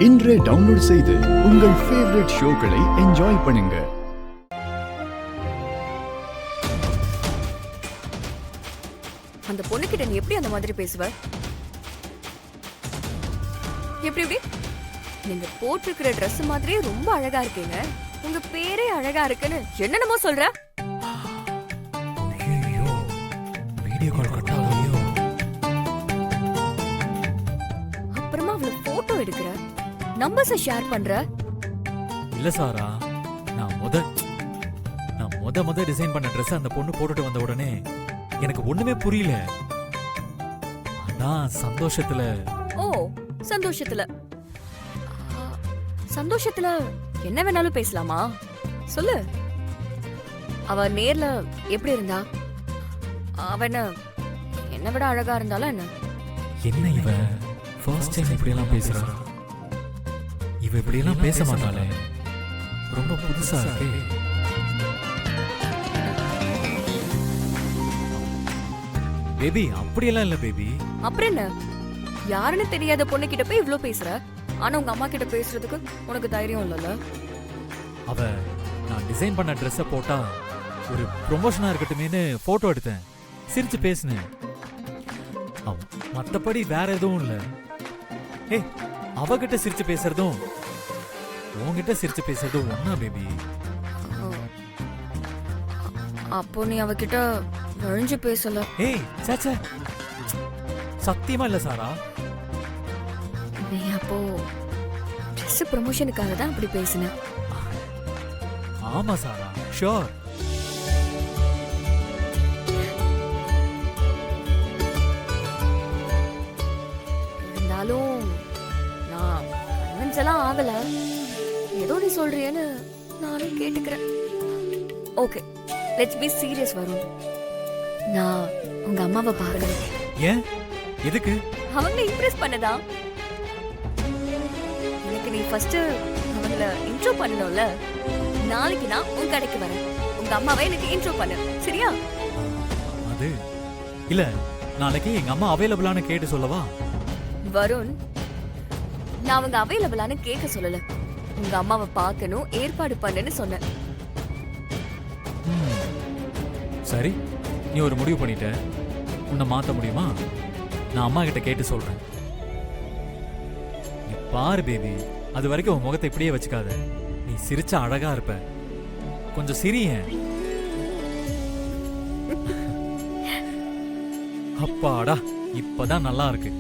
இன்றே டவுன்லோட் செய்து உங்கள் ஃபேவரட் ஷோக்களை என்ஜாய் பண்ணுங்க. அந்த பொண்ணுகிட்ட நீ எப்படி அந்த மாதிரி பேசுவ? எப்படி எப்படி? நீங்க போட்டிருக்கிற ட்ரெஸ் மாதிரியே ரொம்ப அழகா இருக்கீங்க, உங்க பேரே அழகா இருக்குன்னு என்னென்னமோ சொல்ற. ஐயோ, வீடியோ கால் கட் ஆகலையோ? அப்புறமா அவள போட்டோ எடுக்கிற, நம்பர்ஸ ஷேர் பண்ற. இல்ல சாரா, நான் முத டிசைன் பண்ண ட்ரெஸ் அந்த பொண்ணு போட்டுட்டு வந்த உடனே எனக்கு ஒண்ணுமே புரியல. அதான் சந்தோஷத்துல. ஓ, சந்தோஷத்துல சந்தோஷத்துல என்ன வேணாலும் பேசலாமா? சொல்லு. அவ நேர்ல எப்படி இருந்தா? அவன என்ன விட அழகா இருந்தாலும் என்ன? என்ன இவ ஃபர்ஸ்ட் டைம் இப்படி எல்லாம் பேசுறா? இவ இப்படி எல்லாம் பேச மாட்டாளே, ரொம்ப புதுசா இருக்கு. பேபி அப்படியெல்லாம் இல்ல பேபி. அப்புறம் என்ன? யாருன்னு தெரியாத பொண்ணு கிட்ட போய் இவ்ளோ பேசுற, ஆனா உங்க அம்மா கிட்ட பேசுறதுக்கு உனக்கு தைரியம் இல்லல? அவ நான் டிசைன் பண்ண ட்ரெஸ்ஸ போட்டா ஒரு ப்ரொமோஷனா இருக்கட்டுமேனு போட்டோ எடுத்தேன், சிரிச்சு பேசினேன். மத்தபடி வேற எதுவும் இல்ல. ஏய், அவகிட்ட சிரிச்சு பேசுறதும் உன்கிட்ட சிரிச்சு பேசுறதும் ஒண்ணா பேபி? அப்போ நீ அவகிட்ட வழிஞ்சு பேசல? ஏய் சாச்சா, சத்தியமா இல்ல சாரா. நீ அப்போ ட்ரெஸ் ப்ரமோஷனுக்காக தான் அப்படி பேசின? ஆமா சாரா, ஷூர். இருந்தாலும் நான் கன்வின்ஸ் எல்லாம் ஆகல. ஏதோ நீ சொல்றியேன்னு நானும் கேட்டுக்கிறேன். Okay, let's be serious Varun. நான் உங்க அம்மாவை பார்க்கணும். ஏன்? எதுக்கு? அவங்களை இம்ப்ரெஸ் பண்ணதா? எனக்கு நீ ஃபர்ஸ்ட் அவங்கள இன்ட்ரோ பண்ணணும்ல. நாளைக்கு நான் உன் கடைக்கு வரேன், உங்க அம்மாவை எனக்கு இன்ட்ரோ பண்ணு, சரியா? அது இல்ல, நாளைக்கு எங்க அம்மா அவைலபிளான கேட்டு சொல்லவா? வருண், நான் அவங்க அவைலபிளான கேட்க சொல்லல, உங்க அம்மாவை பார்க்கணும் ஏற்பாடு பண்ணுன்னு சொன்னேன். சரி, நீ ஒரு முடிவு பண்ணிட்ட, உன்னை மாத்த முடியுமா? நான் அம்மா கிட்ட கேட்டு சொல்றேன். நீ பாரு பேபி, அது வரைக்கும் உன் முகத்தை இப்படியே வச்சுக்காத. நீ சிரிச்சா அழகா இருப்ப, கொஞ்சம் சிரியேன். அப்பாடா, இப்பதான் நல்லா இருக்கு.